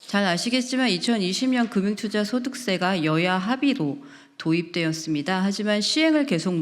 잘 아시겠지만 2020년 금융투자소득세가 여야 합의로 도입되었습니다. 하지만 시행을 계속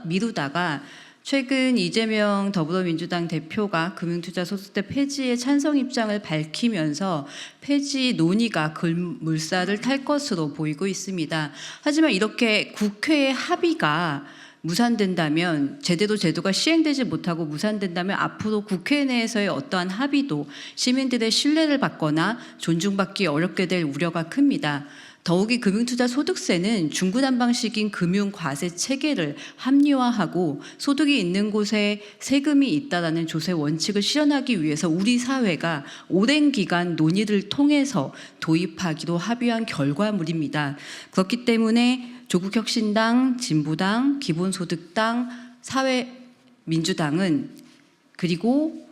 미루다가 최근 이재명 더불어민주당 대표가 금융투자소득세 폐지에 찬성 입장을 밝히면서 폐지 논의가 물살을 탈 것으로 보이고 있습니다. 하지만 이렇게 국회의 합의가 무산된다면, 제도가 시행되지 못하고 무산된다면 앞으로 국회 내에서의 어떠한 합의도 시민들의 신뢰를 받거나 존중받기 어렵게 될 우려가 큽니다. 더욱이 금융투자소득세는 중구난방식인 금융과세 체계를 합리화하고 소득이 있는 곳에 세금이 있다라는 조세 원칙을 실현하기 위해서 우리 사회가 오랜 기간 논의를 통해서 도입하기로 합의한 결과물입니다. 그렇기 때문에 조국혁신당, 진보당, 기본소득당, 사회민주당은 그리고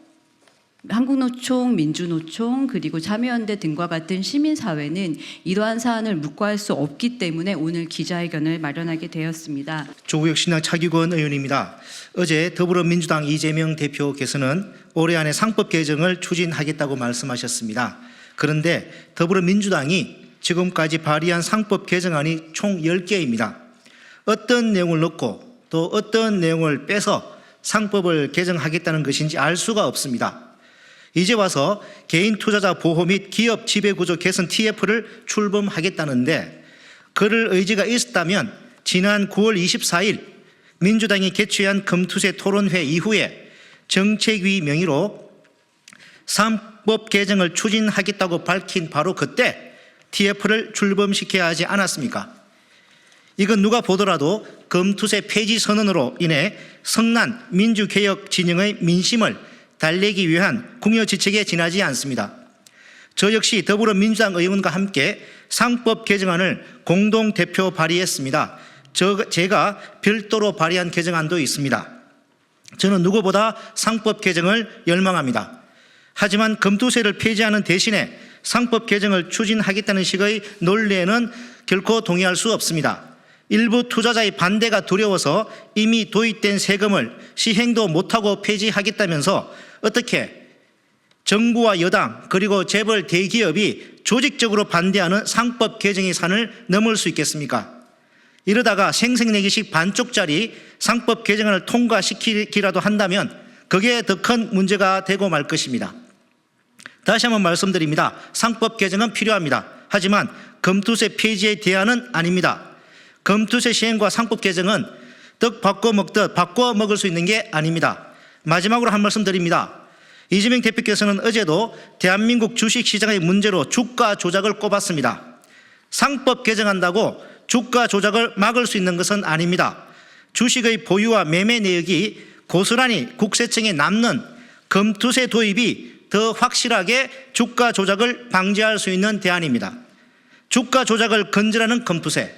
한국노총, 민주노총, 그리고 참여연대 등과 같은 시민사회는 이러한 사안을 묵과할 수 없기 때문에 오늘 기자회견을 마련하게 되었습니다. 조국혁신당 차기권 의원입니다. 어제 더불어민주당 이재명 대표께서는 올해 안에 상법 개정을 추진하겠다고 말씀하셨습니다. 그런데 더불어민주당이 지금까지 발의한 상법 개정안이 총 10개입니다. 어떤 내용을 넣고 또 어떤 내용을 빼서 상법을 개정하겠다는 것인지 알 수가 없습니다. 이제 와서 개인 투자자 보호 및 기업 지배구조 개선 TF를 출범하겠다는데, 그럴 의지가 있었다면 지난 9월 24일 민주당이 개최한 금투세 토론회 이후에 정책위 명의로 상법 개정을 추진하겠다고 밝힌 바로 그때 TF를 출범시켜야 하지 않았습니까? 이건 누가 보더라도 금투세 폐지 선언으로 인해 성난 민주개혁 진영의 민심을 달래기 위한 궁여지책에 지나지 않습니다. 저 역시 더불어민주당 의원과 함께 상법 개정안을 공동 대표 발의했습니다. 제가 별도로 발의한 개정안도 있습니다. 저는 누구보다 상법 개정을 열망합니다. 하지만 금투세를 폐지하는 대신에 상법 개정을 추진하겠다는 식의 논리에는 결코 동의할 수 없습니다. 일부 투자자의 반대가 두려워서 이미 도입된 세금을 시행도 못하고 폐지하겠다면서 어떻게 정부와 여당 그리고 재벌 대기업이 조직적으로 반대하는 상법 개정의 산을 넘을 수 있겠습니까? 이러다가 생색내기식 반쪽짜리 상법 개정안을 통과시키기라도 한다면 그게 더 큰 문제가 되고 말 것입니다. 다시 한번 말씀드립니다. 상법 개정은 필요합니다. 하지만 금투세 폐지의 대안은 아닙니다. 금투세 시행과 상법 개정은 떡 바꿔 먹듯 바꿔 먹을 수 있는 게 아닙니다. 마지막으로 한 말씀 드립니다. 이재명 대표께서는 어제도 대한민국 주식시장의 문제로 주가 조작을 꼽았습니다. 상법 개정한다고 주가 조작을 막을 수 있는 것은 아닙니다. 주식의 보유와 매매 내역이 고스란히 국세청에 남는 금투세 도입이 더 확실하게 주가 조작을 방지할 수 있는 대안입니다. 주가 조작을 근절하는 금투세,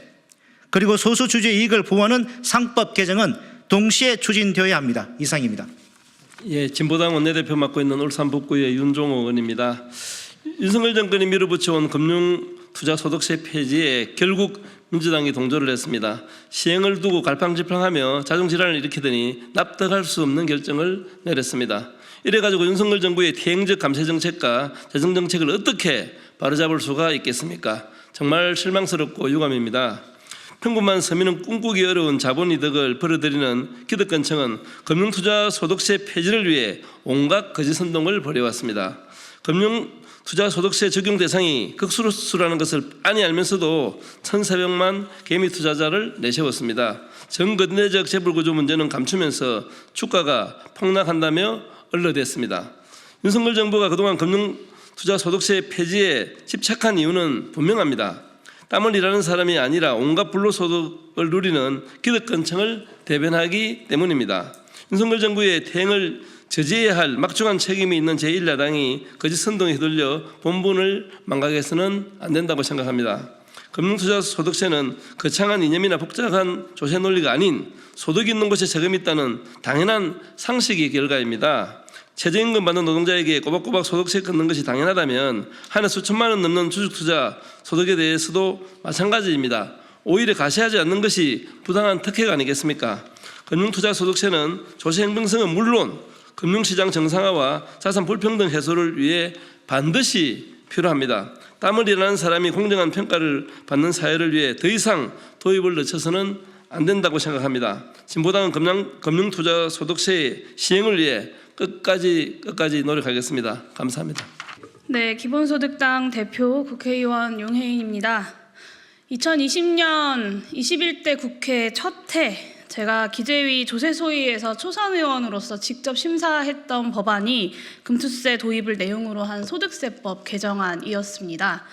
그리고 소수주주의 이익을 보호하는 상법 개정은 동시에 추진되어야 합니다. 이상입니다. 예, 진보당 원내대표 맡고 있는 울산 북구의 윤종호 의원입니다. 윤석열 정권이 밀어붙여온 금융투자소득세 폐지에 결국 민주당이 동조를 했습니다. 시행을 두고 갈팡질팡하며 자중질환을 일으키더니 납득할 수 없는 결정을 내렸습니다. 이래가지고 윤석열 정부의 대행적 감세 정책과 재정 정책을 어떻게 바로잡을 수가 있겠습니까? 정말 실망스럽고 유감입니다. 평범한 서민은 꿈꾸기 어려운 자본이득을 벌어들이는 기득권층은 금융투자소득세 폐지를 위해 온갖 거짓선동을 벌여왔습니다. 금융투자소득세 적용 대상이 극소수라는 것을 빤히 알면서도 1,400만 개미 투자자를 내세웠습니다. 정근대적 재벌구조 문제는 감추면서 주가가 폭락한다며 언론됐습니다. 윤석열 정부가 그동안 금융투자소득세 폐지에 집착한 이유는 분명합니다. 땀을 일하는 사람이 아니라 온갖 불로소득을 누리는 기득권층을 대변하기 때문입니다. 윤석열 정부의 대행을 저지해야 할 막중한 책임이 있는 제1야당이 거짓 선동에 휘둘려 본분을 망각해서는 안 된다고 생각합니다. 금융투자소득세는 거창한 이념이나 복잡한 조세 논리가 아닌 소득 있는 곳에 세금이 있다는 당연한 상식의 결과입니다. 최저임금 받는 노동자에게 꼬박꼬박 소득세 걷는 것이 당연하다면 한 해 수천만 원 넘는 주식투자 소득에 대해서도 마찬가지입니다. 오히려 가시하지 않는 것이 부당한 특혜가 아니겠습니까? 금융투자소득세는 조세 행정성은 물론 금융시장 정상화와 자산 불평등 해소를 위해 반드시 필요합니다. 땀을 일하는 사람이 공정한 평가를 받는 사회를 위해 더 이상 도입을 늦춰서는 안 된다고 생각합니다. 진보당은 금융투자소득세의 시행을 위해 끝까지 노력하겠습니다. 감사합니다. 네, 기본소득당 대표 국회의원 용혜인입니다. 2020년 21대 국회 첫 해 제가 기재위 조세소위에서 초선 의원으로서 직접 심사했던 법안이 금투세 도입을 내용으로 한 소득세법 개정안이었습니다.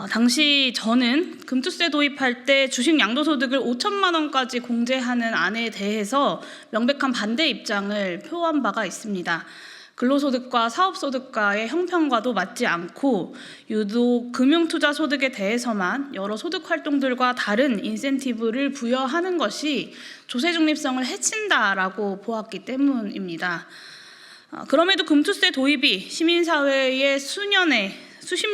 당시 저는 금투세 도입할 때 주식 양도소득을 5천만 원까지 공제하는 안에 대해서 명백한 반대 입장을 표한 바가 있습니다. 근로소득과 사업소득과의 형평과도 맞지 않고 유독 금융투자소득에 대해서만 여러 소득활동들과 다른 인센티브를 부여하는 것이 조세중립성을 해친다라고 보았기 때문입니다. 그럼에도 금투세 도입이 시민사회의 수십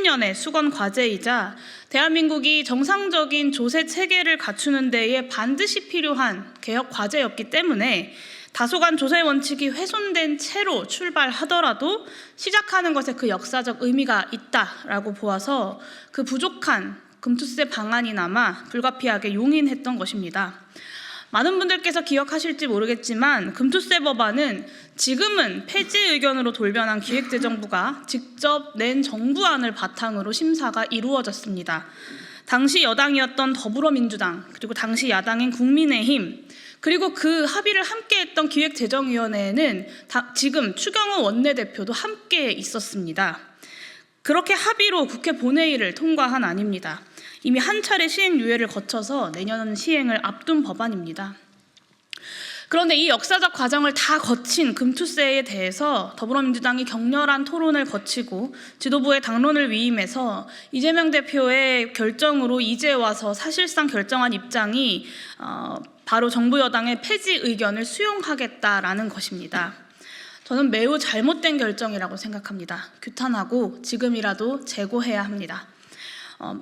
년의 수건 과제이자 대한민국이 정상적인 조세 체계를 갖추는 데에 반드시 필요한 개혁 과제였기 때문에 다소간 조세 원칙이 훼손된 채로 출발하더라도 시작하는 것에 그 역사적 의미가 있다라고 보아서 그 부족한 금투세 방안이나마 불가피하게 용인했던 것입니다. 많은 분들께서 기억하실지 모르겠지만 금투세 법안은 지금은 폐지 의견으로 돌변한 기획재정부가 직접 낸 정부안을 바탕으로 심사가 이루어졌습니다. 당시 여당이었던 더불어민주당 그리고 당시 야당인 국민의힘 그리고 그 합의를 함께했던 기획재정위원회에는 지금 추경호 원내대표도 함께 있었습니다. 그렇게 합의로 국회 본회의를 통과한 안입니다. 이미 한 차례 시행 유예를 거쳐서 내년 시행을 앞둔 법안입니다. 그런데 이 역사적 과정을 다 거친 금투세에 대해서 더불어민주당이 격렬한 토론을 거치고 지도부의 당론을 위임해서 이재명 대표의 결정으로 이제 와서 사실상 결정한 입장이 바로 정부 여당의 폐지 의견을 수용하겠다라는 것입니다. 저는 매우 잘못된 결정이라고 생각합니다. 규탄하고 지금이라도 재고해야 합니다.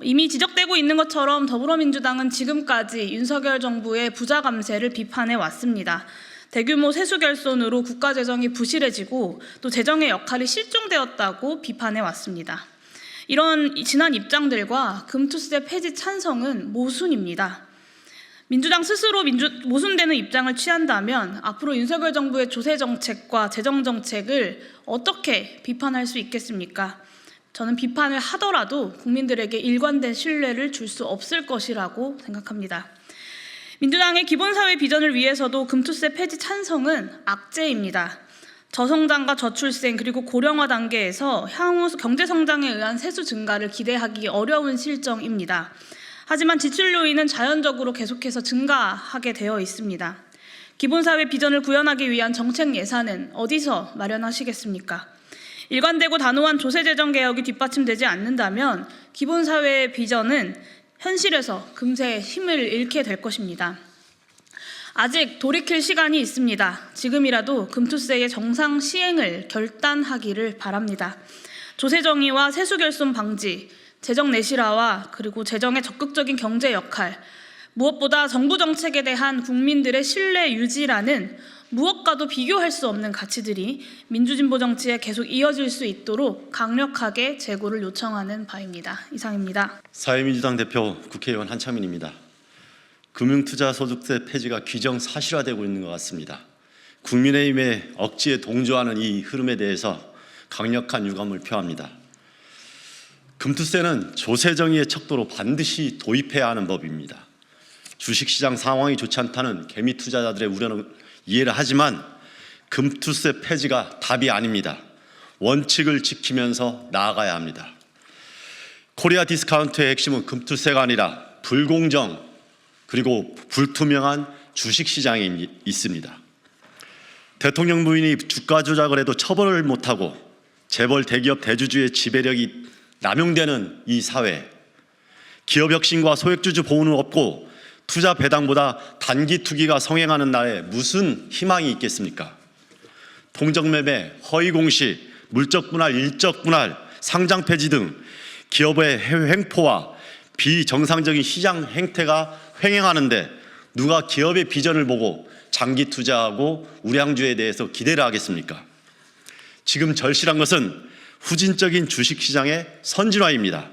이미 지적되고 있는 것처럼 더불어민주당은 지금까지 윤석열 정부의 부자 감세를 비판해 왔습니다. 대규모 세수 결손으로 국가 재정이 부실해지고 또 재정의 역할이 실종되었다고 비판해 왔습니다. 이런 지난 입장들과 금투세 폐지 찬성은 모순입니다. 민주당 스스로 모순되는 입장을 취한다면 앞으로 윤석열 정부의 조세 정책과 재정 정책을 어떻게 비판할 수 있겠습니까? 저는 비판을 하더라도 국민들에게 일관된 신뢰를 줄 수 없을 것이라고 생각합니다. 민주당의 기본사회 비전을 위해서도 금투세 폐지 찬성은 악재입니다. 저성장과 저출생 그리고 고령화 단계에서 향후 경제성장에 의한 세수 증가를 기대하기 어려운 실정입니다. 하지만 지출 요인은 자연적으로 계속해서 증가하게 되어 있습니다. 기본사회 비전을 구현하기 위한 정책 예산은 어디서 마련하시겠습니까? 일관되고 단호한 조세재정 개혁이 뒷받침되지 않는다면 기본사회의 비전은 현실에서 금세 힘을 잃게 될 것입니다. 아직 돌이킬 시간이 있습니다. 지금이라도 금투세의 정상 시행을 결단하기를 바랍니다. 조세정의와 세수결손 방지, 재정 내실화와 그리고 재정의 적극적인 경제 역할, 무엇보다 정부 정책에 대한 국민들의 신뢰 유지라는 무엇과도 비교할 수 없는 가치들이 민주진보 정치에 계속 이어질 수 있도록 강력하게 재고를 요청하는 바입니다. 이상입니다. 사회민주당 대표 국회의원 한창민입니다. 금융투자소득세 폐지가 기정사실화되고 있는 것 같습니다. 국민의힘의 억지에 동조하는 이 흐름에 대해서 강력한 유감을 표합니다. 금투세는 조세정의의 척도로 반드시 도입해야 하는 법입니다. 주식시장 상황이 좋지 않다는 개미 투자자들의 우려는 이해를 하지만 금투세 폐지가 답이 아닙니다. 원칙을 지키면서 나아가야 합니다. 코리아 디스카운트의 핵심은 금투세가 아니라 불공정 그리고 불투명한 주식시장에 있습니다. 대통령 부인이 주가 조작을 해도 처벌을 못하고 재벌 대기업 대주주의 지배력이 남용되는 이 사회, 기업 혁신과 소액주주 보호는 없고 투자 배당보다 단기 투기가 성행하는 날에 무슨 희망이 있겠습니까? 통정매매, 허위공시, 물적분할, 일적분할, 상장 폐지 등 기업의 해외 횡포와 비정상적인 시장 행태가 횡행하는데 누가 기업의 비전을 보고 장기 투자하고 우량주에 대해서 기대를 하겠습니까? 지금 절실한 것은 후진적인 주식시장의 선진화입니다.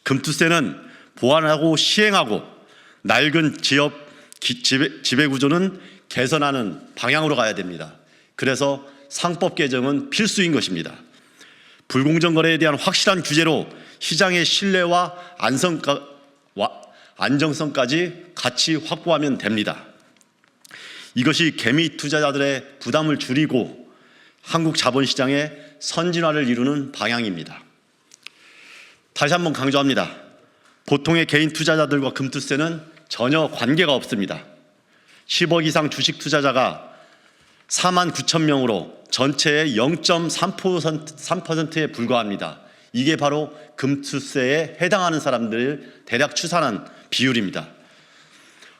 금투세는 보완하고 시행하고 낡은 지배구조는 개선하는 방향으로 가야 됩니다. 그래서 상법 개정은 필수인 것입니다. 불공정 거래에 대한 확실한 규제로 시장의 신뢰와 안정성까지 같이 확보하면 됩니다. 이것이 개미 투자자들의 부담을 줄이고 한국 자본시장의 선진화를 이루는 방향입니다. 다시 한번 강조합니다. 보통의 개인 투자자들과 금투세는 전혀 관계가 없습니다. 10억 이상 주식 투자자가 4만 9천 명으로 전체의 0.3%에 불과합니다. 이게 바로 금투세에 해당하는 사람들을 대략 추산한 비율입니다.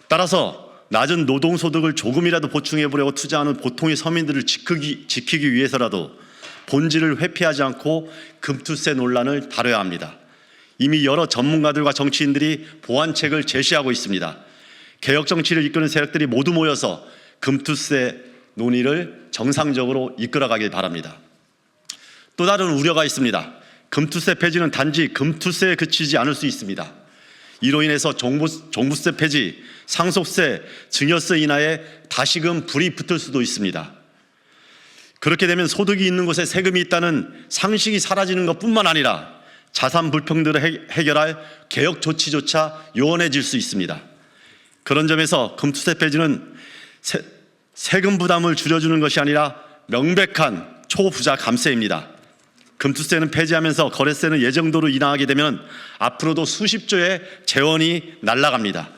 따라서 낮은 노동소득을 조금이라도 보충해 보려고 투자하는 보통의 서민들을 지키기 위해서라도 본질을 회피하지 않고 금투세 논란을 다뤄야 합니다. 이미 여러 전문가들과 정치인들이 보완책을 제시하고 있습니다. 개혁 정치를 이끄는 세력들이 모두 모여서 금투세 논의를 정상적으로 이끌어가길 바랍니다. 또 다른 우려가 있습니다. 금투세 폐지는 단지 금투세에 그치지 않을 수 있습니다. 이로 인해서 종부세 폐지, 상속세, 증여세 인하에 다시금 불이 붙을 수도 있습니다. 그렇게 되면 소득이 있는 곳에 세금이 있다는 상식이 사라지는 것뿐만 아니라 자산 불평등을 해결할 개혁 조치조차 요원해질 수 있습니다. 그런 점에서 금투세 폐지는 세금 부담을 줄여주는 것이 아니라 명백한 초부자 감세입니다. 금투세는 폐지하면서 거래세는 예정대로 인하하게 되면 앞으로도 수십조의 재원이 날아갑니다.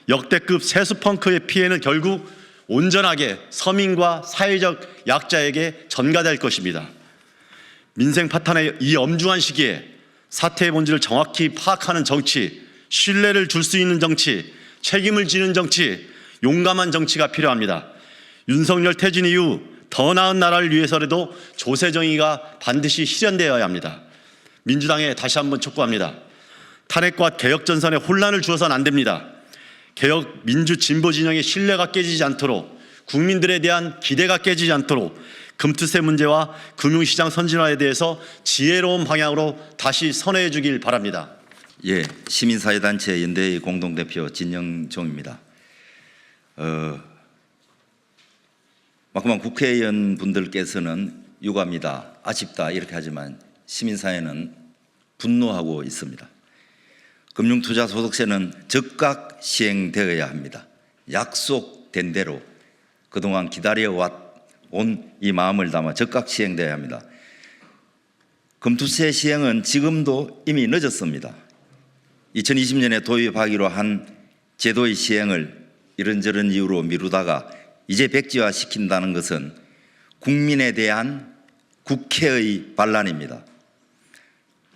역대급 세수 펑크의 피해는 결국 온전하게 서민과 사회적 약자에게 전가될 것입니다. 민생 파탄의 이 엄중한 시기에 사태의 본질을 정확히 파악하는 정치, 신뢰를 줄 수 있는 정치, 책임을 지는 정치, 용감한 정치가 필요합니다. 윤석열 퇴진 이후 더 나은 나라를 위해서라도 조세정의가 반드시 실현되어야 합니다. 민주당에 다시 한번 촉구합니다. 탄핵과 개혁 전선에 혼란을 주어서는 안 됩니다. 개혁 민주 진보 진영의 신뢰가 깨지지 않도록, 국민들에 대한 기대가 깨지지 않도록 금투세 문제와 금융시장 선진화에 대해서 지혜로운 방향으로 다시 선회해 주길 바랍니다. 예, 시민사회단체 연대의 공동대표 진영종입니다. 만큼만 국회의원 분들께서는 유감이다, 아쉽다 이렇게 하지만 시민사회는 분노하고 있습니다. 금융투자소득세는 즉각 시행되어야 합니다. 약속된 대로 그동안 기다려온 이 마음을 담아 즉각 시행되어야 합니다. 금투세 시행은 지금도 이미 늦었습니다. 2020년에 도입하기로 한 제도의 시행을 이런저런 이유로 미루다가 이제 백지화시킨다는 것은 국민에 대한 국회의 반란입니다.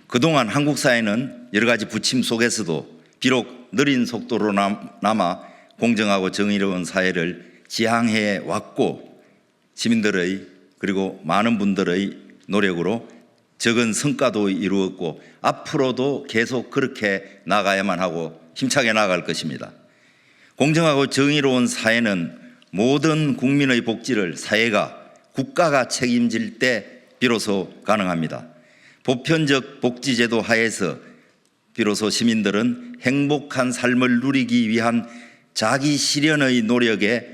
그동안 한국 사회는 여러 가지 부침 속에서도 비록 느린 속도로 남아 공정하고 정의로운 사회를 지향해 왔고 시민들의 그리고 많은 분들의 노력으로 적은 성과도 이루었고 앞으로도 계속 그렇게 나가야만 하고 힘차게 나아갈 것입니다. 공정하고 정의로운 사회는 모든 국민의 복지를 사회가 국가가 책임질 때 비로소 가능합니다. 보편적 복지제도 하에서 비로소 시민들은 행복한 삶을 누리기 위한 자기 실현의 노력에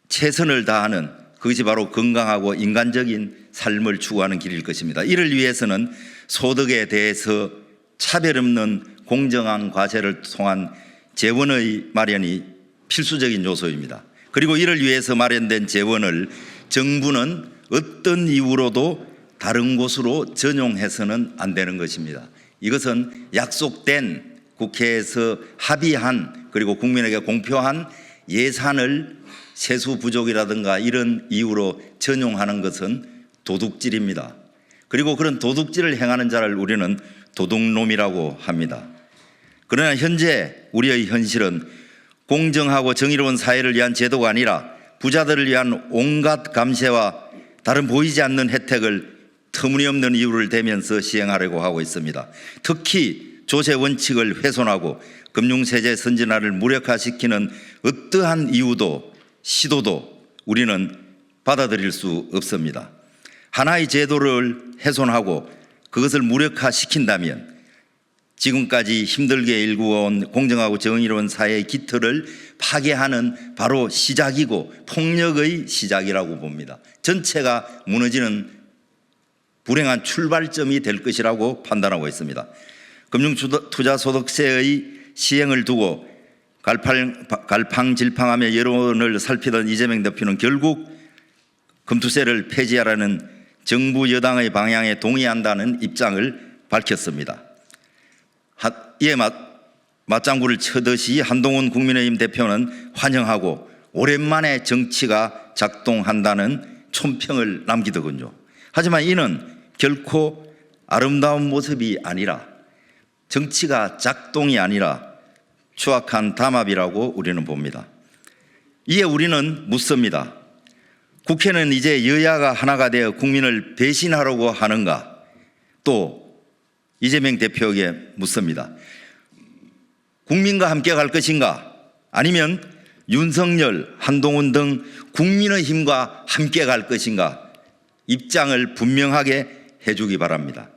최선을 다하는 그것이 바로 건강하고 인간적인 삶을 추구하는 길일 것입니다. 이를 위해서는 소득에 대해서 차별 없는 공정한 과세를 통한 재원의 마련이 필수적인 요소입니다. 그리고 이를 위해서 마련된 재원을 정부는 어떤 이유로도 다른 곳으로 전용해서는 안 되는 것입니다. 이것은 약속된 국회에서 합의한 그리고 국민에게 공표한 예산을 세수 부족이라든가 이런 이유로 전용하는 것은 도둑질입니다. 그리고 그런 도둑질을 행하는 자를 우리는 도둑놈이라고 합니다. 그러나 현재 우리의 현실은 공정하고 정의로운 사회를 위한 제도가 아니라 부자들을 위한 온갖 감세와 다른 보이지 않는 혜택을 터무니없는 이유를 대면서 시행하려고 하고 있습니다. 특히 조세 원칙을 훼손하고 금융세제 선진화를 무력화시키는 어떠한 이유도 시도도 우리는 받아들일 수 없습니다. 하나의 제도를 훼손하고 그것을 무력화시킨다면 지금까지 힘들게 일구어온 공정하고 정의로운 사회의 기틀을 파괴하는 바로 시작이고 폭력의 시작이라고 봅니다. 전체가 무너지는 불행한 출발점이 될 것이라고 판단하고 있습니다. 금융투자소득세의 시행을 두고 갈팡질팡하며 여론을 살피던 이재명 대표는 결국 금투세를 폐지하라는 정부 여당의 방향에 동의한다는 입장을 밝혔습니다. 이에 맞장구를 쳐듯이 한동훈 국민의힘 대표는 환영하고 오랜만에 정치가 작동한다는 촌평을 남기더군요. 하지만 이는 결코 아름다운 모습이 아니라 정치가 작동이 아니라 추악한 담합이라고 우리는 봅니다. 이에 우리는 묻습니다. 국회는 이제 여야가 하나가 되어 국민을 배신하려고 하는가? 또 이재명 대표에게 묻습니다. 국민과 함께 갈 것인가? 아니면 윤석열, 한동훈 등 국민의힘과 함께 갈 것인가? 입장을 분명하게 해주기 바랍니다.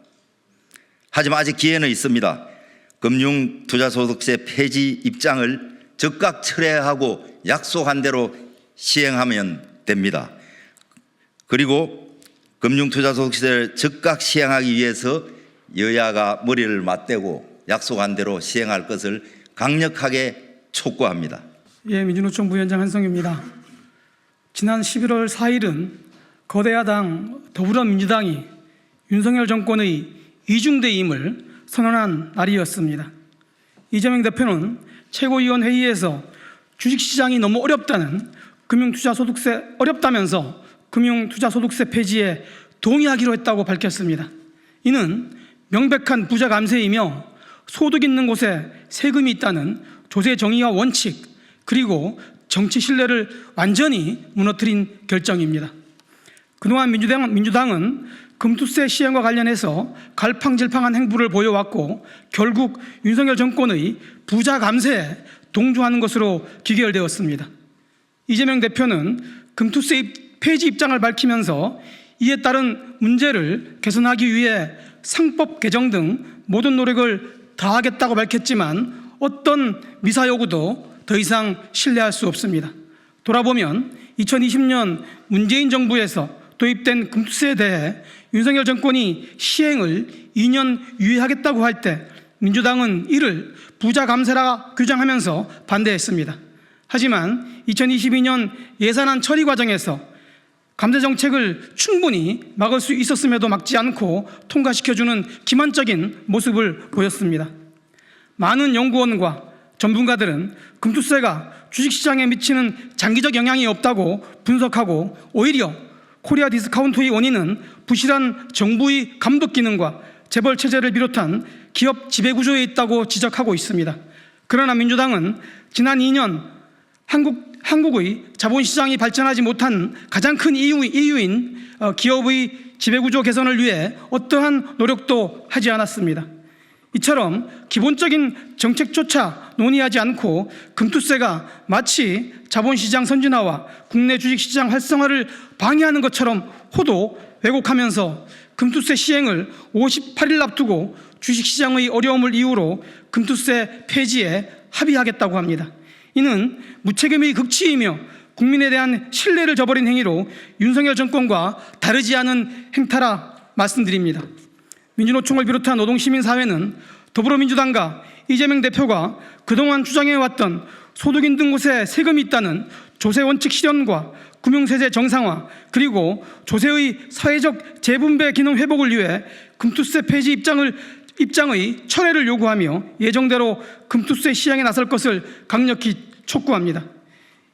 하지만 아직 기회는 있습니다. 금융투자소득세 폐지 입장을 즉각 철회하고 약속한 대로 시행하면 됩니다. 그리고 금융투자소득세를 즉각 시행하기 위해서 여야가 머리를 맞대고 약속한 대로 시행할 것을 강력하게 촉구합니다. 예, 민주노총 부위원장 한성규입니다. 지난 11월 4일은 거대 야당 더불어민주당이 윤석열 정권의 이중대임을 선언한 날이었습니다. 이재명 대표는 최고위원회의에서 주식시장이 너무 어렵다는 금융투자소득세 어렵다면서 금융투자소득세 폐지에 동의하기로 했다고 밝혔습니다. 이는 명백한 부자 감세이며 소득 있는 곳에 세금이 있다는 조세 정의와 원칙 그리고 정치 신뢰를 완전히 무너뜨린 결정입니다. 그동안 민주당은 금투세 시행과 관련해서 갈팡질팡한 행보를 보여왔고 결국 윤석열 정권의 부자 감세에 동조하는 것으로 귀결되었습니다. 이재명 대표는 금투세 폐지 입장을 밝히면서 이에 따른 문제를 개선하기 위해 상법 개정 등 모든 노력을 다하겠다고 밝혔지만 어떤 미사 요구도 더 이상 신뢰할 수 없습니다. 돌아보면 2020년 문재인 정부에서 도입된 금투세에 대해 윤석열 정권이 시행을 2년 유예하겠다고 할 때 민주당은 이를 부자 감세라 규정하면서 반대했습니다. 하지만 2022년 예산안 처리 과정에서 감세 정책을 충분히 막을 수 있었음에도 막지 않고 통과시켜주는 기만적인 모습을 보였습니다. 많은 연구원과 전문가들은 금투세가 주식시장에 미치는 장기적 영향이 없다고 분석하고 오히려 코리아 디스카운트의 원인은 부실한 정부의 감독 기능과 재벌 체제를 비롯한 기업 지배구조에 있다고 지적하고 있습니다. 그러나 민주당은 지난 2년 한국의 자본시장이 발전하지 못한 가장 큰 이유인 기업의 지배구조 개선을 위해 어떠한 노력도 하지 않았습니다. 이처럼 기본적인 정책조차 논의하지 않고 금투세가 마치 자본시장 선진화와 국내 주식시장 활성화를 방해하는 것처럼 호도 왜곡하면서 금투세 시행을 58일 앞두고 주식시장의 어려움을 이유로 금투세 폐지에 합의하겠다고 합니다. 이는 무책임의 극치이며 국민에 대한 신뢰를 저버린 행위로 윤석열 정권과 다르지 않은 행태라 말씀드립니다. 민주노총을 비롯한 노동시민사회는 더불어민주당과 이재명 대표가 그동안 주장해왔던 소득 있는 곳에 세금이 있다는 조세원칙 실현과 금융세제 정상화 그리고 조세의 사회적 재분배 기능 회복을 위해 금투세 폐지 입장의 철회를 요구하며 예정대로 금투세 시행에 나설 것을 강력히 촉구합니다.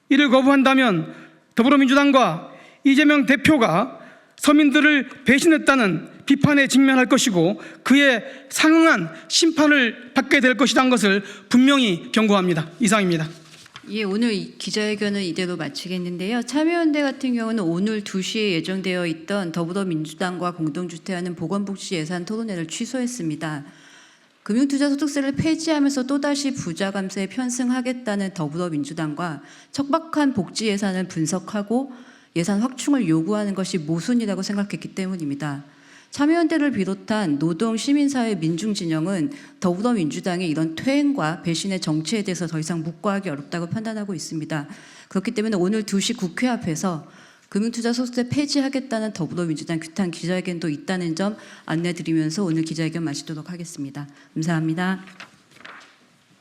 이를 거부한다면 더불어민주당과 이재명 대표가 서민들을 배신했다는 비판에 직면할 것이고 그에 상응한 심판을 받게 될 것이라는 것을 분명히 경고합니다. 이상입니다. 예, 오늘 기자회견은 이대로 마치겠는데요. 참여연대 같은 경우는 오늘 2시에 예정되어 있던 더불어민주당과 공동주최하는 보건복지 예산 토론회를 취소했습니다. 금융투자소득세를 폐지하면서 또다시 부자 감세에 편승하겠다는 더불어민주당과 척박한 복지 예산을 분석하고 예산 확충을 요구하는 것이 모순이라고 생각했기 때문입니다. 참여연대를 비롯한 노동, 시민사회, 민중진영은 더불어민주당의 이런 퇴행과 배신의 정치에 대해서 더 이상 묵과하기 어렵다고 판단하고 있습니다. 그렇기 때문에 오늘 2시 국회 앞에서 금융투자소득세 폐지하겠다는 더불어민주당 규탄 기자회견도 있다는 점 안내드리면서 오늘 기자회견 마치도록 하겠습니다. 감사합니다.